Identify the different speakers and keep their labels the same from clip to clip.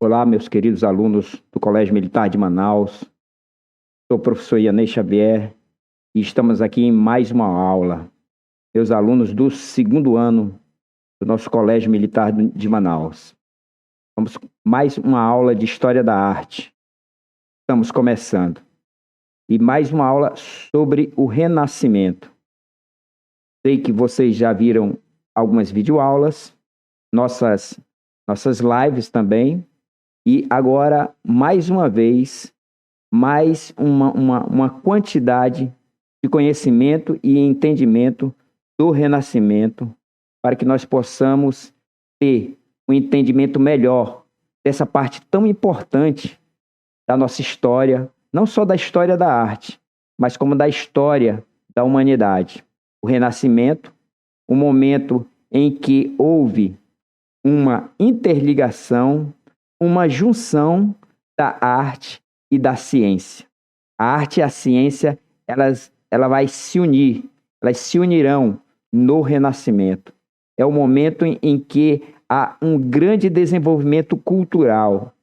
Speaker 1: Olá, meus queridos alunos do Colégio Militar de Manaus. Sou o professor Yanei Xavier e estamos aqui em mais uma aula. Meus alunos do segundo ano do nosso Colégio Militar de Manaus. Vamos mais uma aula de História da Arte. Estamos começando. E mais uma aula sobre o Renascimento. Sei que vocês já viram algumas videoaulas, nossas lives também. E agora, mais uma vez, mais uma quantidade de conhecimento e entendimento do Renascimento, para que nós possamos ter um entendimento melhor dessa parte tão importante da nossa história, não só da história da arte, mas como da história da humanidade. O Renascimento, um momento em que houve uma interligação, uma junção da arte e da ciência. A arte e a ciência, ela vai se unir, elas se unirão no Renascimento. É o momento em que há um grande desenvolvimento cultural.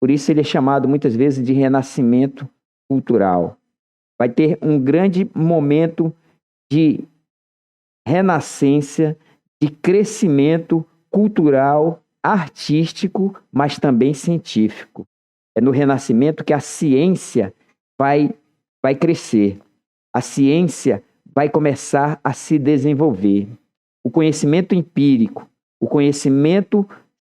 Speaker 1: Por isso ele é chamado muitas vezes de Renascimento cultural. Vai ter um grande momento de renascença, de crescimento cultural, artístico, mas também científico. É no Renascimento que a ciência vai crescer. A ciência vai começar a se desenvolver. O conhecimento empírico, o conhecimento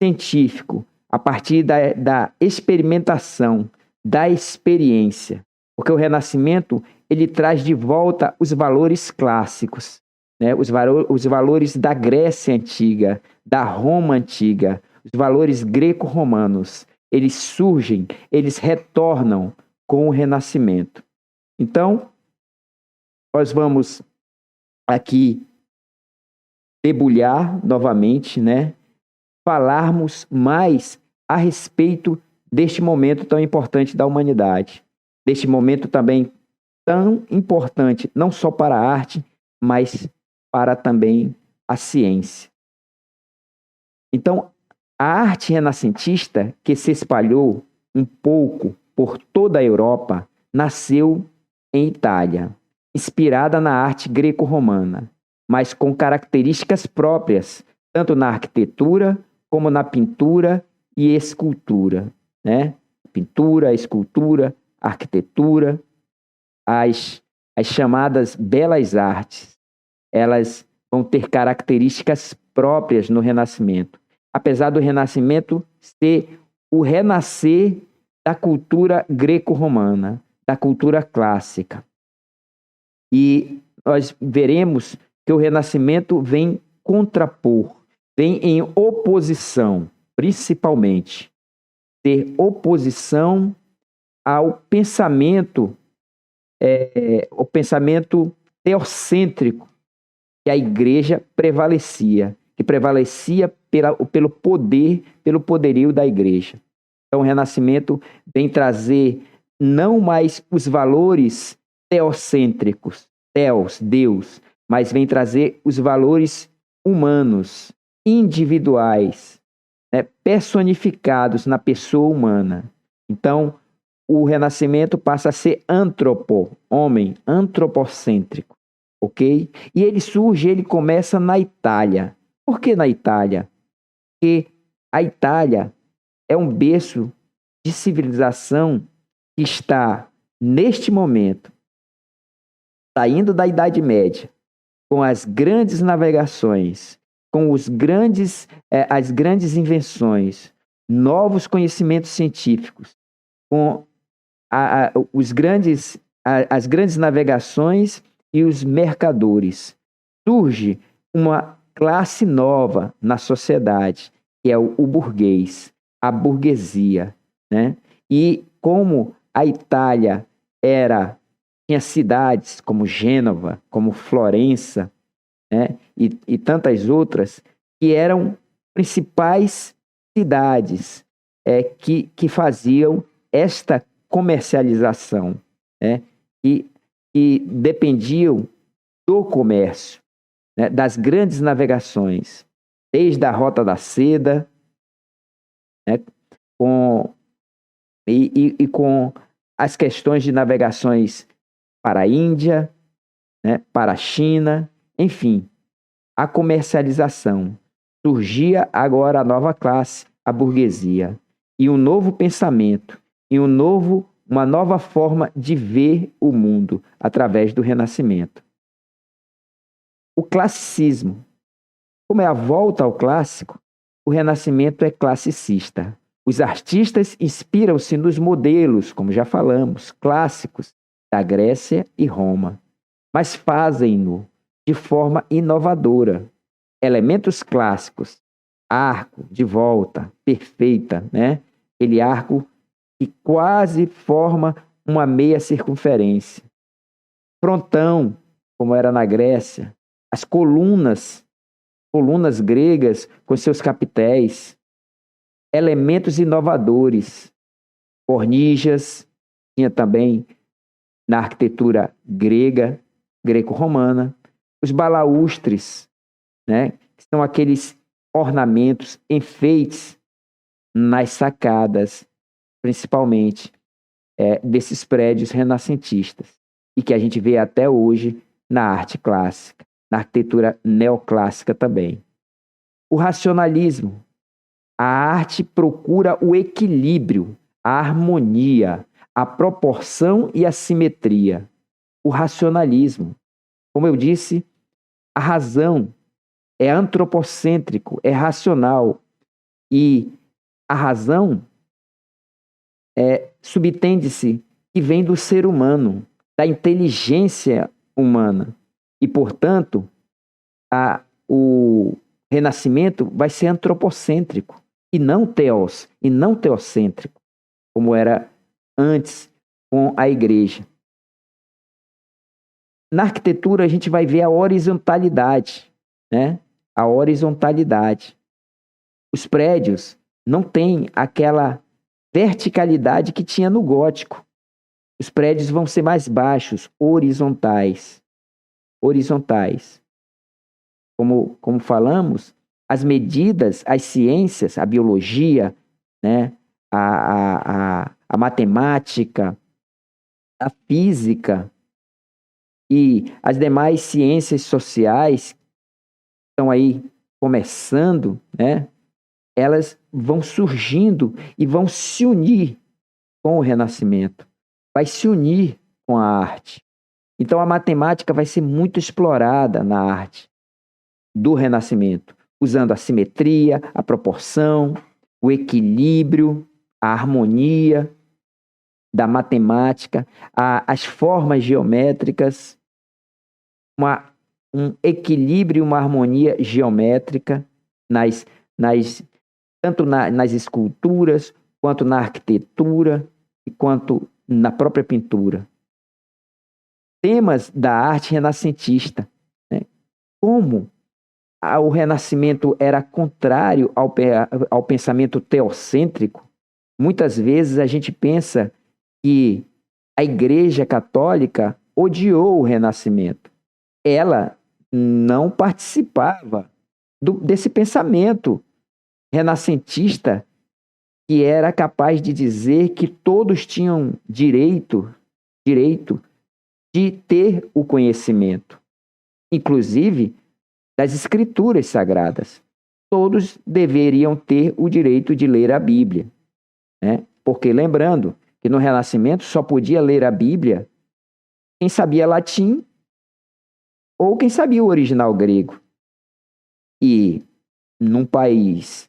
Speaker 1: científico, a partir da experimentação, da experiência. Porque o Renascimento, ele traz de volta os valores clássicos, né? Os valores da Grécia Antiga, da Roma Antiga, os valores greco-romanos. Eles surgem, eles retornam com o Renascimento. Então, nós vamos aqui debulhar novamente, né? Falarmos mais a respeito deste momento tão importante da humanidade. Deste momento também tão importante, não só para a arte, mas para também a ciência. Então, a arte renascentista, que se espalhou um pouco por toda a Europa, nasceu em Itália, inspirada na arte greco-romana, mas com características próprias, tanto na arquitetura como na pintura e escultura, né? Pintura, escultura, arquitetura, as chamadas belas artes, elas vão ter características próprias no Renascimento. Apesar do Renascimento ser o renascer da cultura greco-romana, da cultura clássica. E nós veremos que o Renascimento vem contrapor, vem em oposição, principalmente, ter oposição ao pensamento, o pensamento teocêntrico que a igreja prevalecia, que prevalecia pelo poder, pelo poderio da igreja. Então o Renascimento vem trazer não mais os valores teocêntricos, Theos, Deus, mas vem trazer os valores humanos, individuais, né, personificados na pessoa humana. Então, o Renascimento passa a ser homem, antropocêntrico, ok? E ele começa na Itália. Por que na Itália? Porque a Itália é um berço de civilização que está, neste momento, saindo da Idade Média, com as grandes navegações, com as grandes invenções, novos conhecimentos científicos, com as grandes navegações e os mercadores. Surge uma classe nova na sociedade, que é o burguês, a burguesia, né? E como a Itália tinha cidades como Gênova, como Florença, né? E tantas outras, que eram principais cidades que faziam esta comercialização, né? E dependiam do comércio, né? Das grandes navegações, desde a Rota da Seda, né? com, e com as questões de navegações para a Índia, né, para a China, enfim, a comercialização. Surgia agora a nova classe, a burguesia, e um novo pensamento, e uma nova forma de ver o mundo através do Renascimento. O classicismo. Como é a volta ao clássico, o Renascimento é classicista. Os artistas inspiram-se nos modelos, como já falamos, clássicos da Grécia e Roma, mas fazem-no de forma inovadora. Elementos clássicos, arco de volta, perfeita, né? Aquele arco que quase forma uma meia circunferência. Frontão, como era na Grécia, as colunas gregas com seus capitéis, elementos inovadores, cornijas, tinha também na arquitetura grega, greco-romana, os balaústres, né, que são aqueles ornamentos, enfeites nas sacadas, principalmente desses prédios renascentistas, e que a gente vê até hoje na arte clássica, na arquitetura neoclássica também. O racionalismo. A arte procura o equilíbrio, a harmonia, a proporção e a simetria. O racionalismo. Como eu disse, a razão é antropocêntrico, é racional. E a razão subtende-se que vem do ser humano, da inteligência humana. E, portanto, o Renascimento vai ser antropocêntrico e não teocêntrico, como era antes com a igreja. Na arquitetura a gente vai ver a horizontalidade, né? A horizontalidade. Os prédios não têm aquela verticalidade que tinha no gótico. Os prédios vão ser mais baixos, horizontais. Como falamos, as medidas, as ciências, a biologia, né, a matemática, a física e as demais ciências sociais que estão aí começando, né, elas vão surgindo e vão se unir com o Renascimento, vai se unir com a arte. Então a matemática vai ser muito explorada na arte do Renascimento, usando a simetria, a proporção, o equilíbrio, a harmonia da matemática, as formas geométricas, um equilíbrio e uma harmonia geométrica tanto nas esculturas, quanto na arquitetura, e quanto na própria pintura. Temas da arte renascentista, né? Como o Renascimento era contrário ao pensamento teocêntrico, muitas vezes a gente pensa que a Igreja Católica odiou o Renascimento. Ela não participava desse pensamento renascentista que era capaz de dizer que todos tinham direito de ter o conhecimento, inclusive das Escrituras Sagradas. Todos deveriam ter o direito de ler a Bíblia, né? Porque, lembrando que no Renascimento só podia ler a Bíblia quem sabia latim ou quem sabia o original grego. E num país,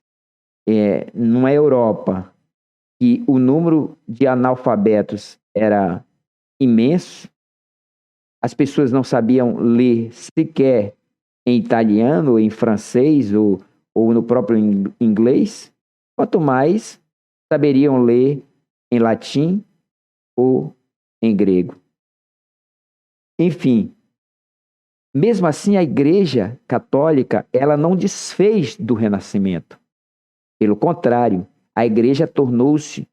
Speaker 1: numa Europa, que o número de analfabetos era imenso, as pessoas não sabiam ler sequer em italiano, ou em francês, ou no próprio inglês, quanto mais saberiam ler em latim ou em grego. Enfim, mesmo assim, a Igreja Católica, ela não desfez do Renascimento. Pelo contrário, a Igreja tornou-se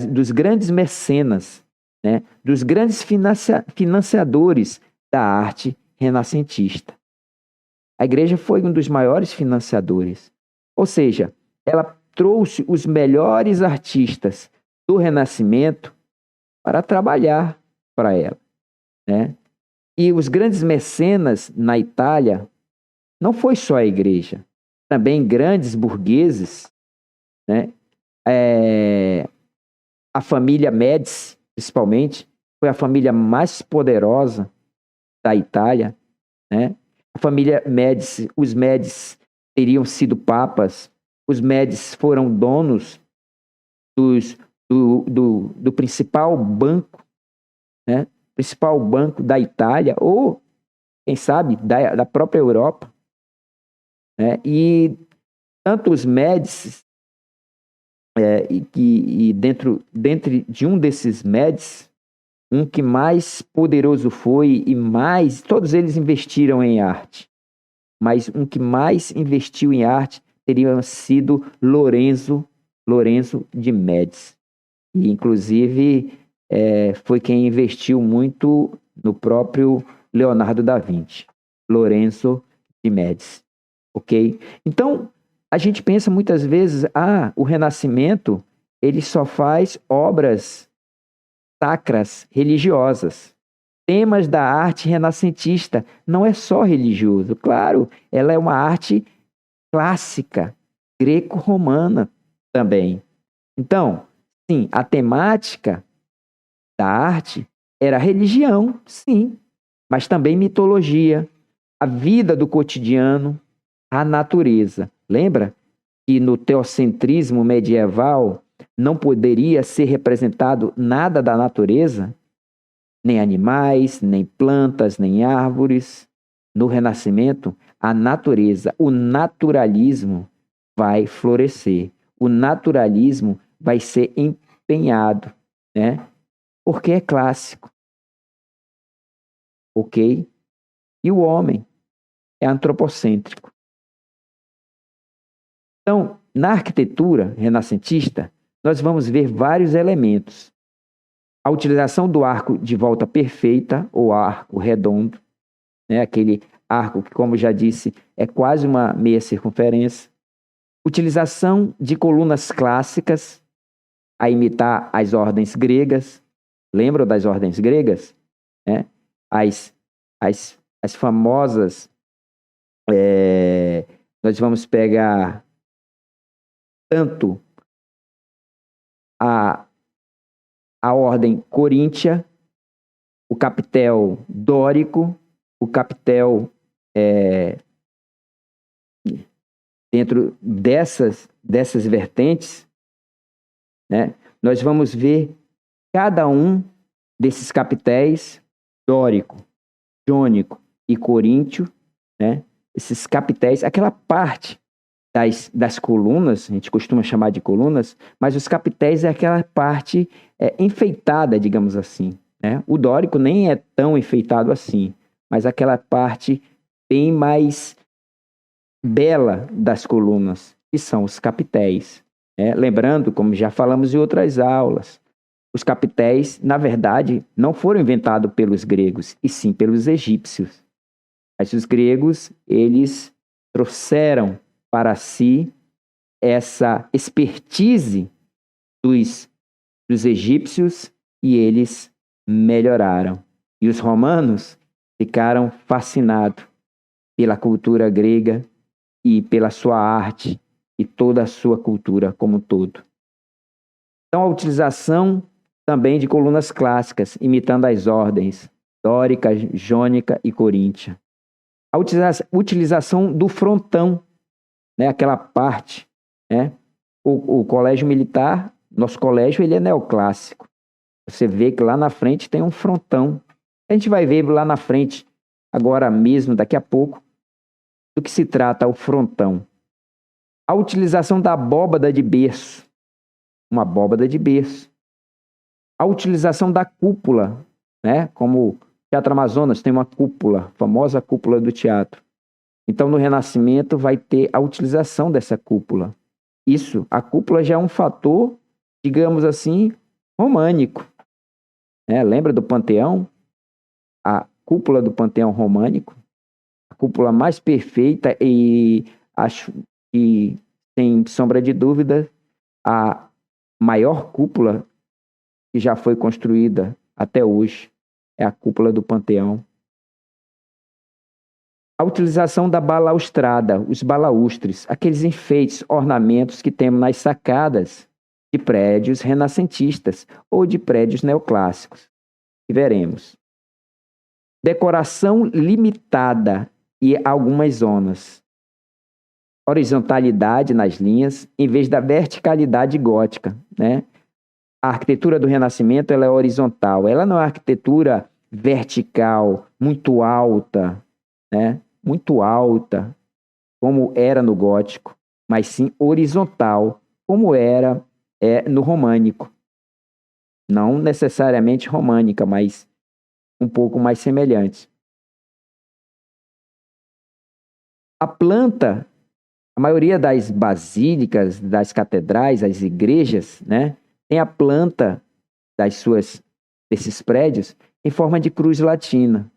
Speaker 1: dos grandes mecenas, né? Dos grandes financiadores da arte renascentista. A Igreja foi um dos maiores financiadores. Ou seja, ela trouxe os melhores artistas do Renascimento para trabalhar para ela, né? E os grandes mecenas na Itália não foi só a igreja, também grandes burgueses, né? A família Médici, principalmente, foi a família mais poderosa da Itália, né? A família Médici, os Médici teriam sido papas, os Médici foram donos do principal banco, né? Principal banco da Itália, ou, quem sabe, da própria Europa, né? E tanto os Médici, e dentro de um desses Médici, um que mais poderoso foi e mais, todos eles investiram em arte, mas um que mais investiu em arte teria sido Lorenzo de Médici. E, inclusive, foi quem investiu muito no próprio Leonardo da Vinci, Lorenzo de Médici, ok? Então, a gente pensa muitas vezes, o Renascimento, ele só faz obras sacras, religiosas. Temas da arte renascentista não é só religioso, claro, ela é uma arte clássica, greco-romana também. Então, sim, a temática da arte era religião, sim, mas também mitologia, a vida do cotidiano, a natureza. Lembra que no teocentrismo medieval não poderia ser representado nada da natureza? Nem animais, nem plantas, nem árvores. No Renascimento, a natureza, o naturalismo vai florescer. O naturalismo vai ser empenhado, né? Porque é clássico, ok? E o homem é antropocêntrico. Então, na arquitetura renascentista, nós vamos ver vários elementos. A utilização do arco de volta perfeita, ou arco redondo, né? Aquele arco que, como já disse, é quase uma meia circunferência. Utilização de colunas clássicas, a imitar as ordens gregas. Lembram das ordens gregas? Né? As famosas, nós vamos pegar tanto a ordem coríntia, o capitel dórico, o capitel dentro dessas vertentes, né? Nós vamos ver cada um desses capitéis, dórico, jônico e coríntio, né? Esses capitéis, aquela parte das colunas, a gente costuma chamar de colunas, mas os capitéis é aquela parte enfeitada, digamos assim, né? O dórico nem é tão enfeitado assim, mas aquela parte bem mais bela das colunas, que são os capitéis. Lembrando, como já falamos em outras aulas, os capitéis, na verdade, não foram inventados pelos gregos, e sim pelos egípcios. Mas os gregos, eles trouxeram para si essa expertise dos egípcios e eles melhoraram. E os romanos ficaram fascinados pela cultura grega e pela sua arte e toda a sua cultura como um todo. Então, a utilização também de colunas clássicas, imitando as ordens dórica, jônica e coríntia. A utilização do frontão, né, aquela parte, né? O colégio militar, nosso colégio, ele é neoclássico. Você vê que lá na frente tem um frontão. A gente vai ver lá na frente, agora mesmo, daqui a pouco, do que se trata o frontão. A utilização da abóbada de berço, uma abóbada de berço. A utilização da cúpula, né? Como o Teatro Amazonas tem uma cúpula, a famosa cúpula do teatro. Então, no Renascimento, vai ter a utilização dessa cúpula. Isso, a cúpula já é um fator, digamos assim, românico. Lembra do Panteão? A cúpula do Panteão românico, a cúpula mais perfeita e acho que sem sombra de dúvida, a maior cúpula que já foi construída até hoje é a cúpula do Panteão. A utilização da balaustrada, os balaustres, aqueles enfeites, ornamentos que temos nas sacadas de prédios renascentistas ou de prédios neoclássicos, que veremos. Decoração limitada e algumas zonas. Horizontalidade nas linhas em vez da verticalidade gótica, né? A arquitetura do Renascimento ela é horizontal, ela não é arquitetura vertical, muito alta, né? Muito alta, como era no gótico, mas sim horizontal, como era no românico. Não necessariamente românica, mas um pouco mais semelhante. A planta, a maioria das basílicas, das catedrais, as igrejas, né, tem a planta desses prédios em forma de cruz latina.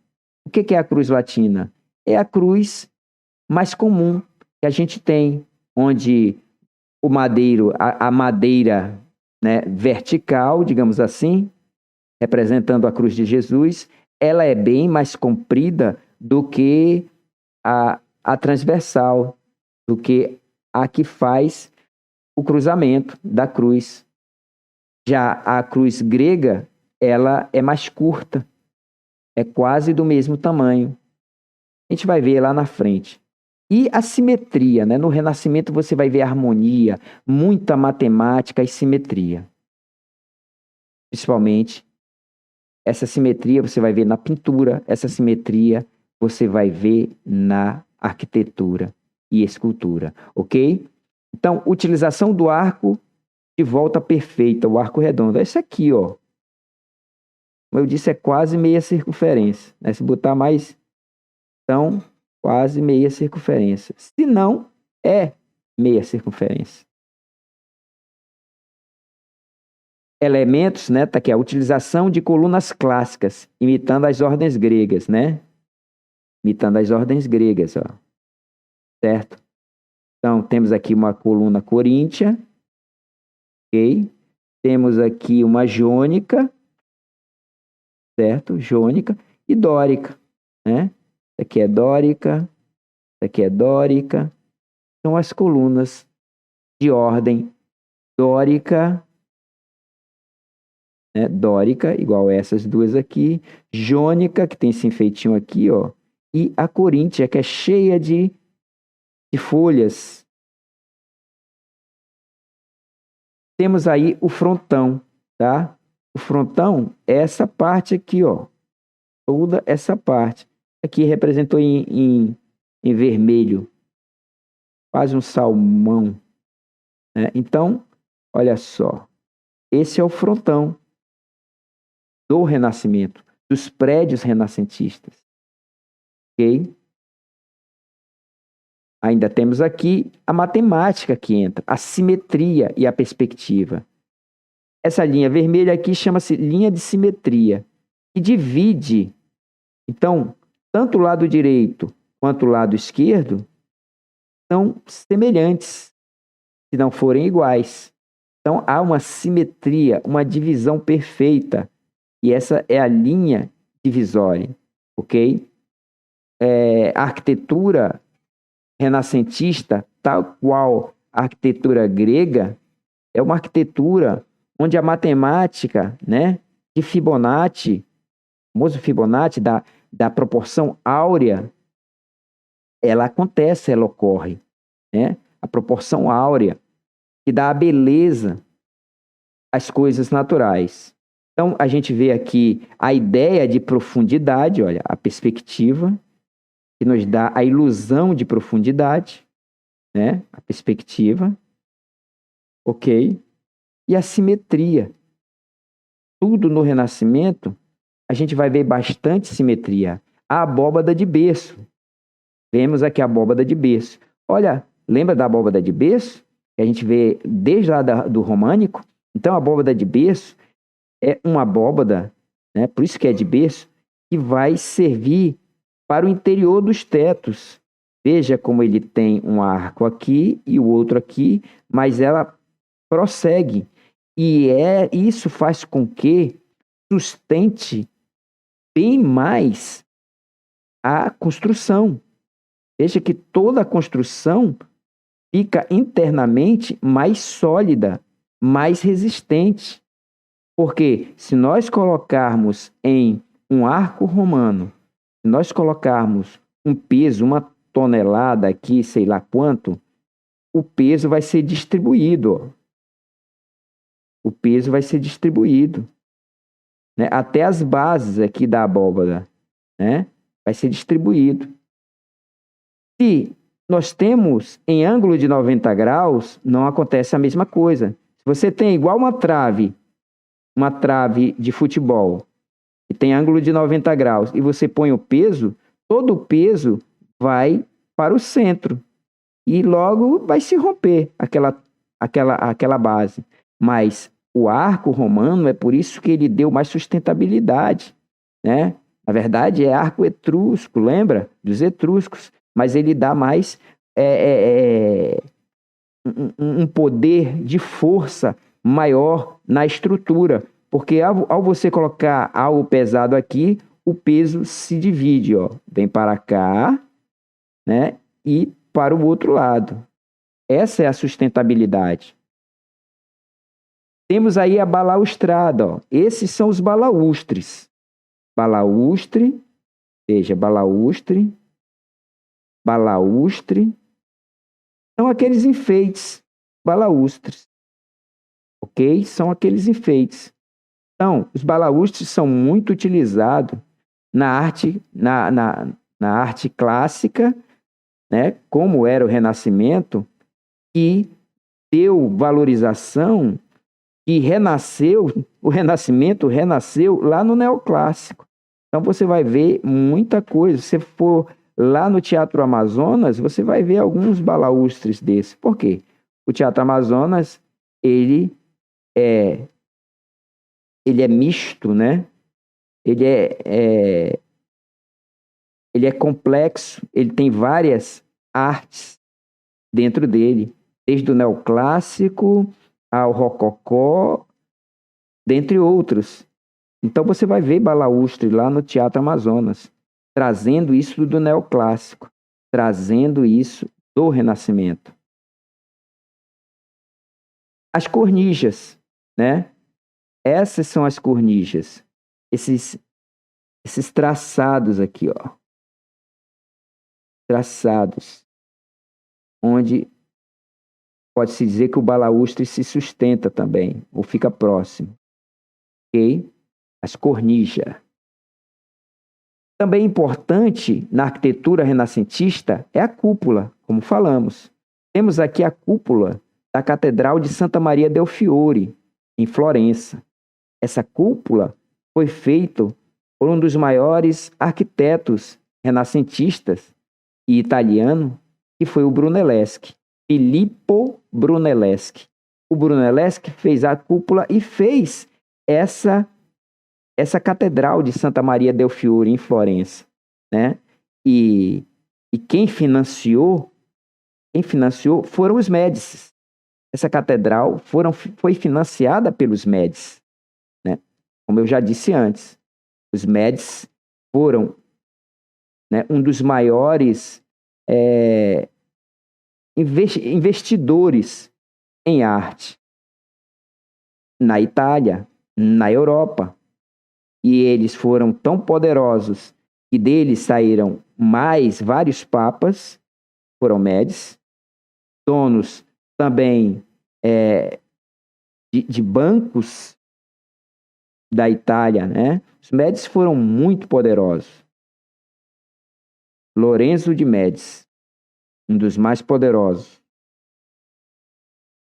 Speaker 1: O que é a cruz latina? É a cruz mais comum que a gente tem, onde o madeiro, a madeira, né, vertical, digamos assim, representando a cruz de Jesus, ela é bem mais comprida do que a transversal, do que a que faz o cruzamento da cruz. Já a cruz grega, ela é mais curta, é quase do mesmo tamanho. A gente vai ver lá na frente. E a simetria, né? No Renascimento você vai ver harmonia, muita matemática e simetria. Principalmente, essa simetria você vai ver na pintura, essa simetria você vai ver na arquitetura e escultura, ok? Então, utilização do arco de volta perfeita, o arco redondo. Esse aqui, ó. Como eu disse, é quase meia circunferência, né? Se botar mais, então, quase meia circunferência. Se não, é meia circunferência. Elementos, né? Tá aqui, a utilização de colunas clássicas, imitando as ordens gregas, né? Imitando as ordens gregas, ó. Certo? Então, temos aqui uma coluna coríntia, ok? Temos aqui uma jônica, certo? Jônica e dórica, né? Essa aqui é dórica, essa aqui é dórica. São as colunas de ordem dórica, né? Dórica, igual essas duas aqui. Jônica, que tem esse enfeitinho aqui, ó. E a coríntia, que é cheia de folhas. Temos aí o frontão, tá? O frontão é essa parte aqui, ó. Toda essa parte. Aqui representou em vermelho. Quase um salmão, né? Então, olha só. Esse é o frontão do Renascimento, dos prédios renascentistas. Ok? Ainda temos aqui a matemática que entra, a simetria e a perspectiva. Essa linha vermelha aqui chama-se linha de simetria, que divide. Então, tanto o lado direito quanto o lado esquerdo são semelhantes, se não forem iguais. Então, há uma simetria, uma divisão perfeita. E essa é a linha divisória, ok? A arquitetura renascentista, tal qual a arquitetura grega, é uma arquitetura onde a matemática, né, de Fibonacci, o famoso Fibonacci, da proporção áurea, ela acontece, ela ocorre, né? A proporção áurea, que dá a beleza às coisas naturais. Então, a gente vê aqui a ideia de profundidade, olha, a perspectiva, que nos dá a ilusão de profundidade, né? A perspectiva, ok? E a simetria. Tudo no Renascimento, a gente vai ver bastante simetria. A abóbada de berço. Vemos aqui a abóbada de berço. Olha, lembra da abóbada de berço? Que a gente vê desde lá do românico. Então, a abóbada de berço é uma abóbada, né? Por isso que é de berço, que vai servir para o interior dos tetos. Veja como ele tem um arco aqui e o outro aqui, mas ela prossegue. E isso faz com que sustente bem mais a construção. Veja que toda a construção fica internamente mais sólida, mais resistente. Porque se nós colocarmos em um arco romano, se nós colocarmos um peso, uma tonelada aqui, sei lá quanto, o peso vai ser distribuído. Ó. O peso vai ser distribuído. Né? Até as bases aqui da abóbada, né? Vai ser distribuído. Se nós temos em ângulo de 90 graus, não acontece a mesma coisa. Se você tem igual uma trave de futebol, que tem ângulo de 90 graus, e você põe o peso, todo o peso vai para o centro. E logo vai se romper aquela base. Mas o arco romano, é por isso que ele deu mais sustentabilidade, né? Na verdade, é arco etrusco, lembra? Dos etruscos. Mas ele dá mais um poder de força maior na estrutura. Porque ao você colocar algo pesado aqui, o peso se divide, ó. Vem para cá, né? E para o outro lado. Essa é a sustentabilidade. Temos aí a balaustrada, ó. Esses são os balaustres. Balaustre, veja, balaustre, balaustre, são aqueles enfeites, balaustres, ok? São aqueles enfeites. Então, os balaustres são muito utilizados na arte, na arte clássica, né? Como era o Renascimento, e deu valorização e renasceu, o Renascimento renasceu lá no Neoclássico. Então você vai ver muita coisa. Se você for lá no Teatro Amazonas, você vai ver alguns balaustres desses. Por quê? O Teatro Amazonas, ele é misto, né? Ele é complexo, ele tem várias artes dentro dele, desde o neoclássico ao rococó, dentre outros. Então você vai ver balaustre lá no Teatro Amazonas, trazendo isso do neoclássico, trazendo isso do Renascimento. As cornijas, né? Essas são as cornijas. Esses traçados aqui, ó. Traçados. Onde pode-se dizer que o balaustre se sustenta também, ou fica próximo. Ok? As cornijas. Também importante na arquitetura renascentista é a cúpula, como falamos. Temos aqui a cúpula da Catedral de Santa Maria del Fiore, em Florença. Essa cúpula foi feita por um dos maiores arquitetos renascentistas e italiano, que foi o Brunelleschi, Filippo Brunelleschi. O Brunelleschi fez a cúpula e fez essa catedral de Santa Maria del Fiore em Florença, né? E quem financiou foram os Médicis. Essa catedral foi financiada pelos Médicis, né? Como eu já disse antes, os Médicis foram, né, um dos maiores investidores em arte na Itália, na Europa. E eles foram tão poderosos que deles saíram mais vários papas, foram Médicis, donos também de bancos da Itália, né? Os Médicis foram muito poderosos. Lorenzo de Médici, um dos mais poderosos.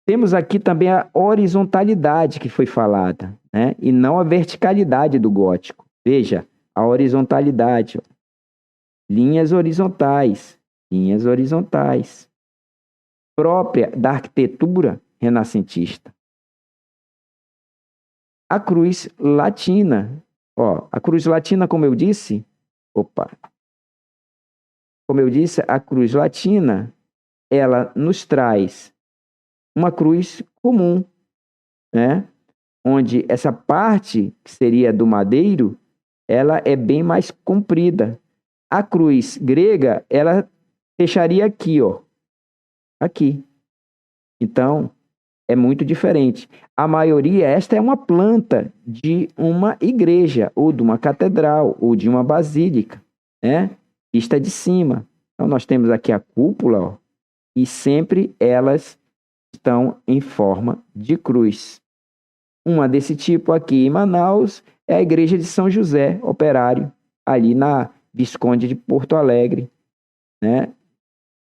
Speaker 1: Temos aqui também a horizontalidade que foi falada, né? E não a verticalidade do gótico. Veja, a horizontalidade. Ó. Linhas horizontais. Própria da arquitetura renascentista. A cruz latina. Ó, a cruz latina, como eu disse... como eu disse, a cruz latina, ela nos traz uma cruz comum, né? Onde essa parte, que seria do madeiro, ela é bem mais comprida. A cruz grega, ela fecharia aqui, ó. Aqui. Então, é muito diferente. A maioria, esta é uma planta de uma igreja, ou de uma catedral, ou de uma basílica, né? Vista de cima. Então, nós temos aqui a cúpula, ó, e sempre elas estão em forma de cruz. Uma desse tipo aqui em Manaus é a igreja de São José Operário, ali na Visconde de Porto Alegre, né?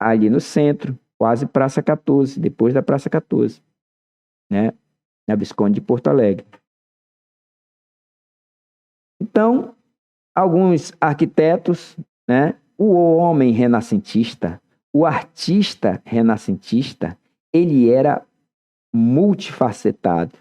Speaker 1: Ali no centro, quase Praça 14, depois da Praça 14, né? Na Visconde de Porto Alegre. Então, alguns arquitetos, né? O homem renascentista, o artista renascentista, ele era multifacetado.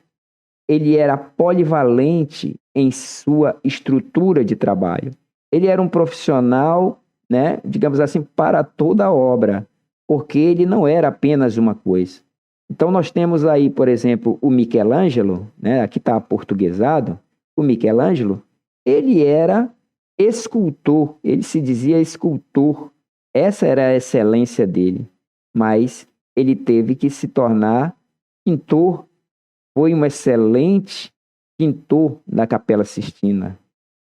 Speaker 1: Ele era polivalente em sua estrutura de trabalho. Ele era um profissional, né, digamos assim, para toda a obra, porque ele não era apenas uma coisa. Então nós temos aí, por exemplo, o Michelangelo, né, aqui está aportuguesado, o Michelangelo, ele era escultor, ele se dizia escultor. Essa era a excelência dele, mas ele teve que se tornar pintor. Foi um excelente pintor da Capela Sistina.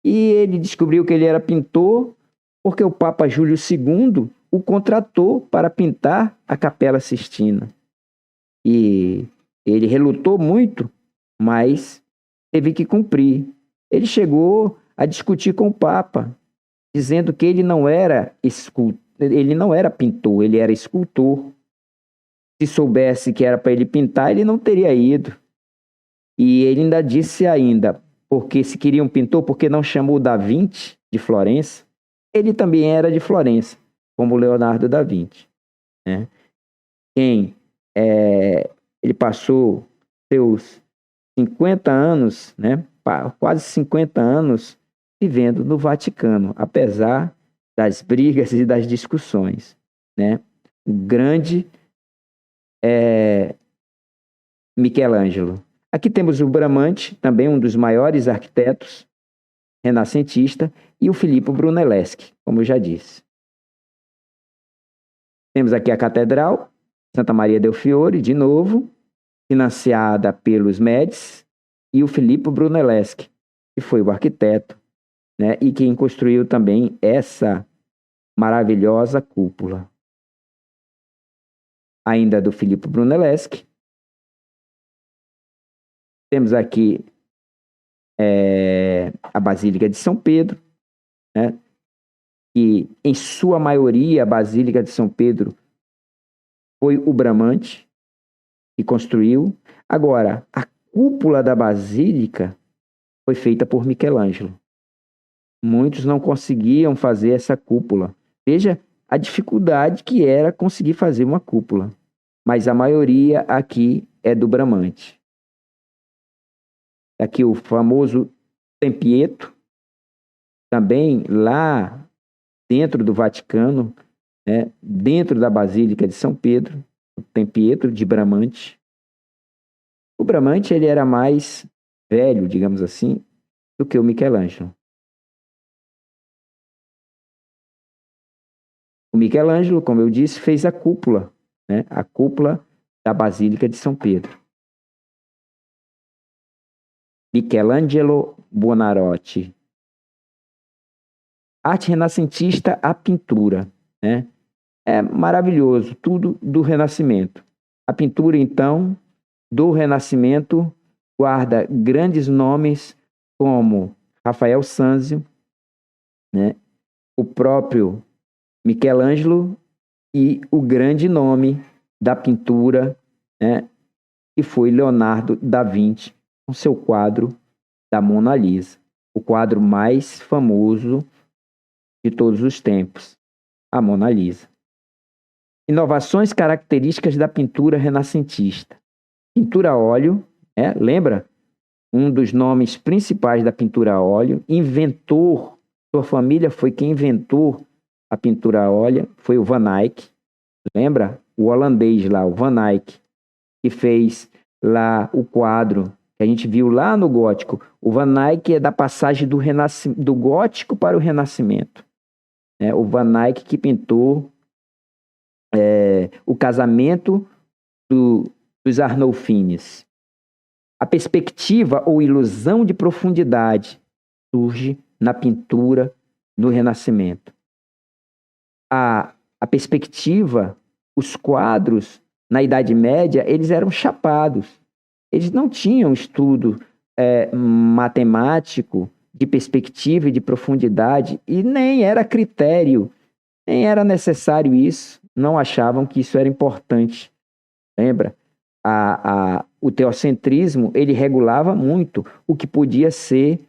Speaker 1: E ele descobriu que ele era pintor porque o Papa Júlio II o contratou para pintar a Capela Sistina. E ele relutou muito, mas teve que cumprir. Ele chegou a discutir com o Papa, dizendo que ele não era ele não era pintor, ele era escultor. Se soubesse que era para ele pintar, ele não teria ido. E ele ainda disse porque se queria um pintor, porque não chamou Da Vinci de Florença? Ele também era de Florença, como Leonardo da Vinci, né? Ele passou seus 50 anos, né? Quase 50 anos vivendo no Vaticano, apesar das brigas e das discussões, né? O grande Michelangelo. Aqui temos o Bramante, também um dos maiores arquitetos renascentista, e o Filippo Brunelleschi, como eu já disse. Temos aqui a Catedral, Santa Maria del Fiore, de novo, financiada pelos Médici, e o Filippo Brunelleschi, que foi o arquiteto, né, e quem construiu também essa maravilhosa cúpula. Ainda do Filippo Brunelleschi, temos aqui a Basílica de São Pedro, né? Que em sua maioria a Basílica de São Pedro foi o Bramante que construiu. Agora, a cúpula da Basílica foi feita por Michelangelo. Muitos não conseguiam fazer essa cúpula. Veja a dificuldade que era conseguir fazer uma cúpula. Mas a maioria aqui é do Bramante. Aqui o famoso Tempietro, também lá dentro do Vaticano, né, dentro da Basílica de São Pedro, o Tempietro de Bramante. O Bramante ele era mais velho, digamos assim, do que o Michelangelo. O Michelangelo, como eu disse, fez a cúpula, né, a cúpula da Basílica de São Pedro. Michelangelo Buonarroti. Arte renascentista, a pintura, né? É maravilhoso, tudo do Renascimento. A pintura, então, do Renascimento guarda grandes nomes como Rafael Sanzio, né? O próprio Michelangelo e o grande nome da pintura, né? Que foi Leonardo da Vinci, com seu quadro da Mona Lisa, o quadro mais famoso de todos os tempos, a Mona Lisa. Inovações características da pintura renascentista. Pintura a óleo, lembra? Um dos nomes principais da pintura a óleo, inventor, sua família foi quem inventou a pintura a óleo foi o Van Eyck. Lembra? O holandês lá, o Van Eyck, que fez lá o quadro que a gente viu lá no gótico. O Van Eyck é da passagem do gótico para o renascimento. O Van Eyck que pintou o casamento dos Arnolfines. A perspectiva ou ilusão de profundidade surge na pintura no Renascimento. A perspectiva, os quadros na Idade Média, eles eram chapados. Eles não tinham estudo matemático de perspectiva e de profundidade, e nem era critério, nem era necessário isso. Não achavam que isso era importante. Lembra? O teocentrismo, ele regulava muito o que podia ser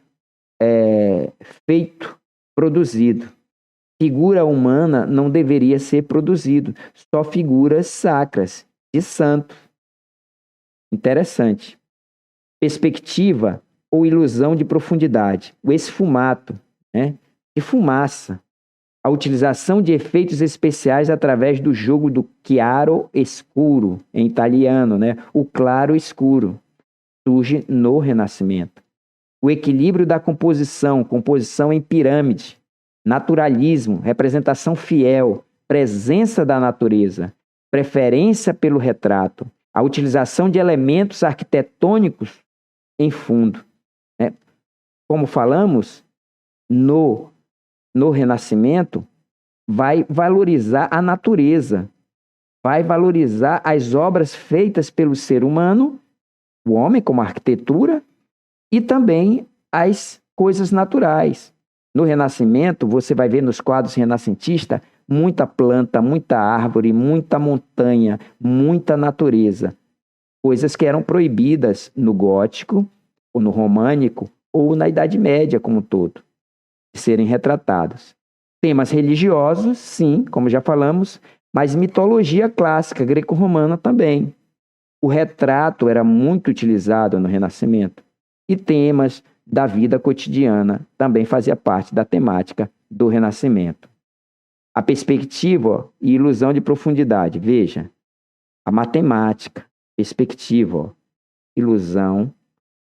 Speaker 1: feito, produzido. Figura humana não deveria ser produzido, só figuras sacras, de santos. Interessante. Perspectiva ou ilusão de profundidade. O esfumato, de fumaça. A utilização de efeitos especiais através do jogo do chiaro escuro, em italiano, o claro escuro, surge no Renascimento. O equilíbrio da composição em pirâmide, naturalismo, representação fiel, presença da natureza, preferência pelo retrato, a utilização de elementos arquitetônicos em fundo. Como falamos, no Renascimento, vai valorizar a natureza, vai valorizar as obras feitas pelo ser humano, o homem como arquitetura, e também as coisas naturais. No Renascimento, você vai ver nos quadros renascentistas muita planta, muita árvore, muita montanha, muita natureza. Coisas que eram proibidas no gótico, ou no românico, ou na Idade Média como um todo, de serem retratados. Temas religiosos, sim, como já falamos, mas mitologia clássica greco-romana também. O retrato era muito utilizado no Renascimento. E temas da vida cotidiana também fazia parte da temática do Renascimento. A perspectiva e ilusão de profundidade. Veja, a matemática, perspectiva, ilusão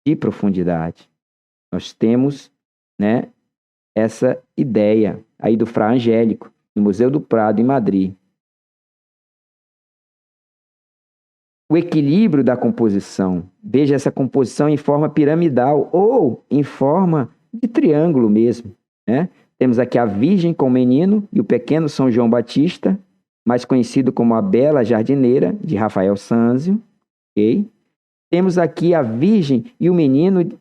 Speaker 1: de profundidade. Nós temos, essa ideia aí do Fra Angélico, no Museu do Prado, em Madrid. O equilíbrio da composição. Veja essa composição em forma piramidal ou em forma de triângulo mesmo. Temos aqui a Virgem com o menino e o pequeno São João Batista, mais conhecido como a Bela Jardineira, de Rafael Sanzio. Okay? Temos aqui a Virgem e o menino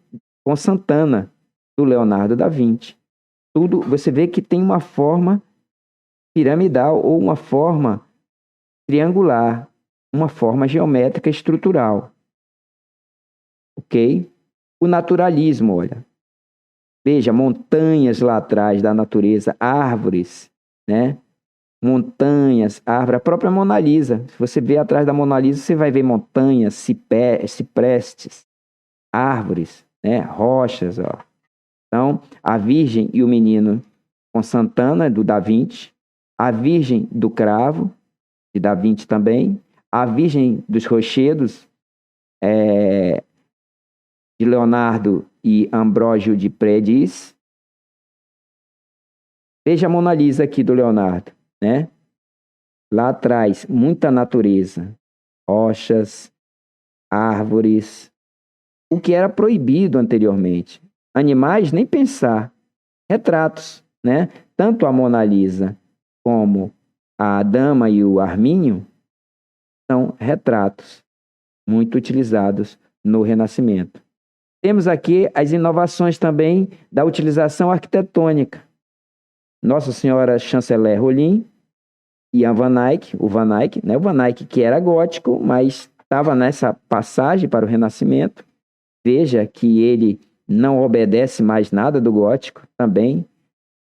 Speaker 1: com Santana, do Leonardo da Vinci. Tudo, você vê que tem uma forma piramidal ou uma forma triangular, uma forma geométrica estrutural. Ok? O naturalismo, olha. Veja, montanhas lá atrás da natureza, árvores, Montanhas, árvores, a própria Mona Lisa. Se você vê atrás da Mona Lisa, você vai ver montanhas, ciprestes, árvores, rochas, ó. Então, a Virgem e o menino com Santana, do Da Vinci, a Virgem do Cravo, de Da Vinci também, a Virgem dos Rochedos, de Leonardo e Ambrógio de Prédis. Veja a Mona Lisa aqui do Leonardo, Lá atrás, muita natureza, rochas, árvores, o que era proibido anteriormente. Animais, nem pensar. Retratos, Tanto a Mona Lisa como a Dama e o Arminho são retratos muito utilizados no Renascimento. Temos aqui as inovações também da utilização arquitetônica. Nossa Senhora Chanceler Rollin e a Van Eyck, o Van Eyck que era gótico, mas estava nessa passagem para o Renascimento. Veja que ele não obedece mais nada do gótico também.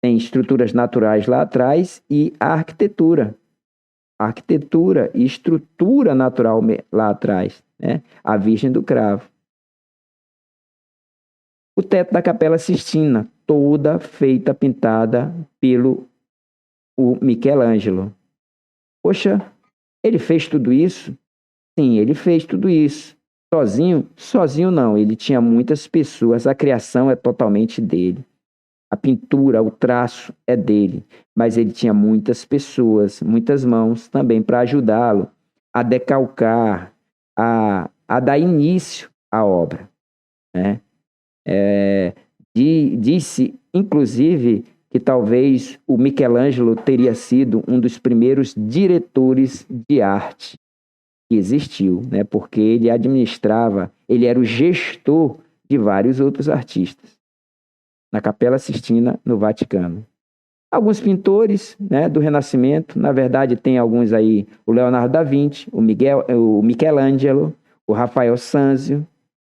Speaker 1: Tem estruturas naturais lá atrás e a arquitetura. Arquitetura e estrutura natural lá atrás, A Virgem do Cravo. O teto da Capela Sistina, toda feita, pintada pelo o Michelangelo. Poxa, ele fez tudo isso? Sim, ele fez tudo isso. Sozinho? Sozinho não, ele tinha muitas pessoas, a criação é totalmente dele. A pintura, o traço é dele, mas ele tinha muitas pessoas, muitas mãos também para ajudá-lo a decalcar, a dar início à obra, né? Disse, inclusive, que talvez o Michelangelo teria sido um dos primeiros diretores de arte que existiu, né? Porque ele administrava, ele era o gestor de vários outros artistas na Capela Sistina, no Vaticano. Alguns pintores, né, do Renascimento, na verdade tem alguns aí, o Leonardo da Vinci, o Michelangelo, o Rafael Sanzio,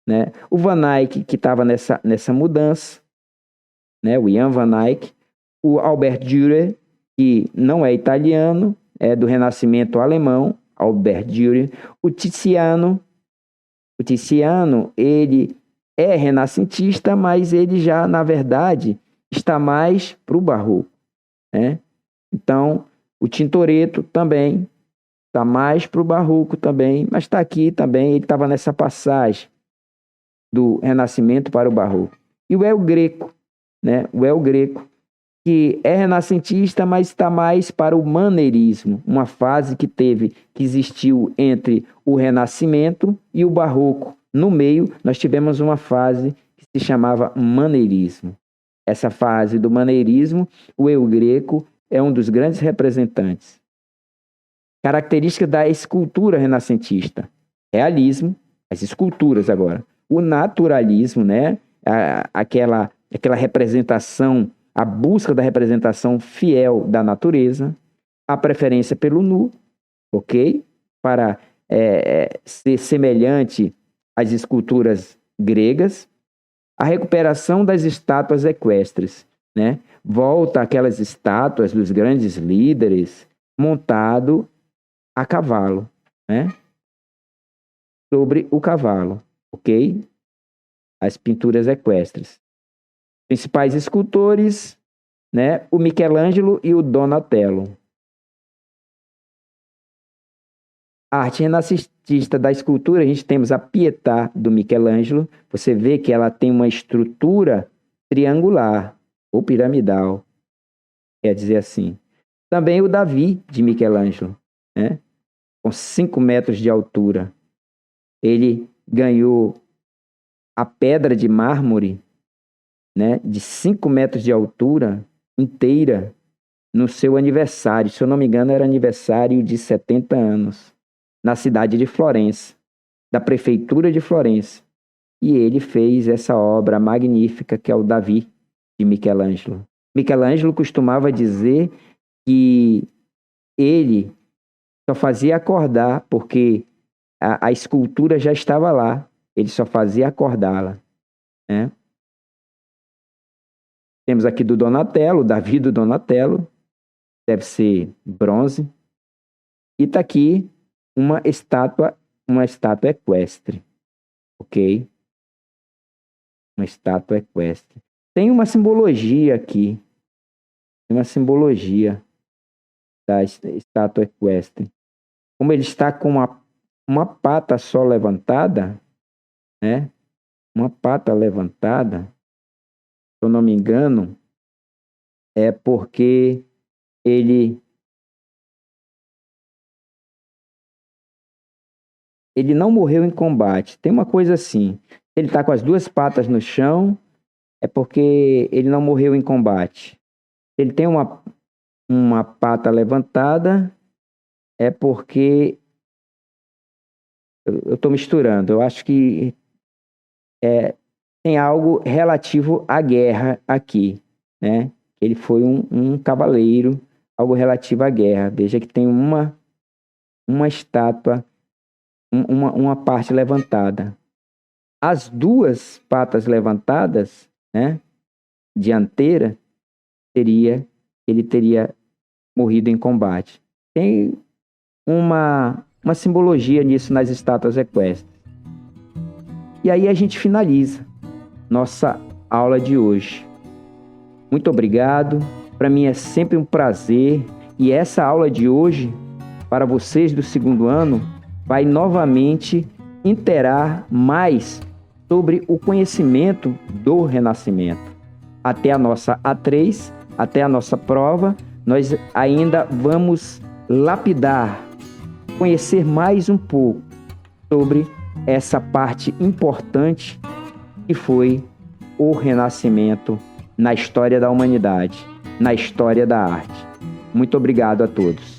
Speaker 1: né, o Van Eyck, que estava nessa mudança, né, o Jan Van Eyck, o Albert Dürer, que não é italiano, é do Renascimento alemão, Albert Dürer, o Tiziano, ele é renascentista, mas ele já, na verdade, está mais para o barroco, né? Então, o Tintoretto também está mais para o barroco também, mas está aqui também, ele estava nessa passagem do Renascimento para o barroco. E o El Greco, né? O El Greco, que é renascentista, mas está mais para o maneirismo, uma fase que existiu entre o Renascimento e o Barroco. No meio, nós tivemos uma fase que se chamava maneirismo. Essa fase do maneirismo, o El Greco é um dos grandes representantes. Característica da escultura renascentista: realismo, as esculturas agora. O naturalismo, né? Aquela representação, a busca da representação fiel da natureza, a preferência pelo nu, ok? Para ser semelhante às esculturas gregas, a recuperação das estátuas equestres, né? Volta aquelas estátuas dos grandes líderes montado a cavalo, né? Sobre o cavalo, ok? As pinturas equestres. Principais escultores, né? O Michelangelo e o Donatello. A arte renascentista da escultura, a gente temos a Pietà do Michelangelo. Você vê que ela tem uma estrutura triangular ou piramidal, quer dizer assim. Também o Davi de Michelangelo, né? Com 5 metros de altura. Ele ganhou a pedra de mármore, né, de 5 metros de altura inteira no seu aniversário. Se eu não me engano, era aniversário de 70 anos, na cidade de Florença, da prefeitura de Florença. E ele fez essa obra magnífica que é o Davi de Michelangelo. Michelangelo costumava dizer que ele só fazia acordar porque a escultura já estava lá, ele só fazia acordá-la, né? Temos aqui do Donatello, Davi do Donatello, deve ser bronze. E está aqui uma estátua equestre, ok? Uma estátua equestre. Tem uma simbologia aqui, uma simbologia da estátua equestre. Como ele está com uma pata só levantada, né? Uma pata levantada, se eu não me engano, é porque ele não morreu em combate. Tem uma coisa assim, ele está com as 2 patas no chão, é porque ele não morreu em combate. Ele tem uma pata levantada, é porque eu estou misturando. Eu acho que tem algo relativo à guerra aqui, né? Ele foi um cavaleiro, algo relativo à guerra. Veja que tem uma estátua, uma parte levantada. As 2 patas levantadas, né, dianteira, ele teria morrido em combate. Tem uma simbologia nisso nas estátuas equestres. E aí a gente finaliza nossa aula de hoje. Muito obrigado. Para mim é sempre um prazer, e essa aula de hoje, para vocês do segundo ano, vai novamente interar mais sobre o conhecimento do Renascimento. Até a nossa A3, até a nossa prova, nós ainda vamos lapidar, conhecer mais um pouco sobre essa parte importante que foi o Renascimento na história da humanidade, na história da arte. Muito obrigado a todos.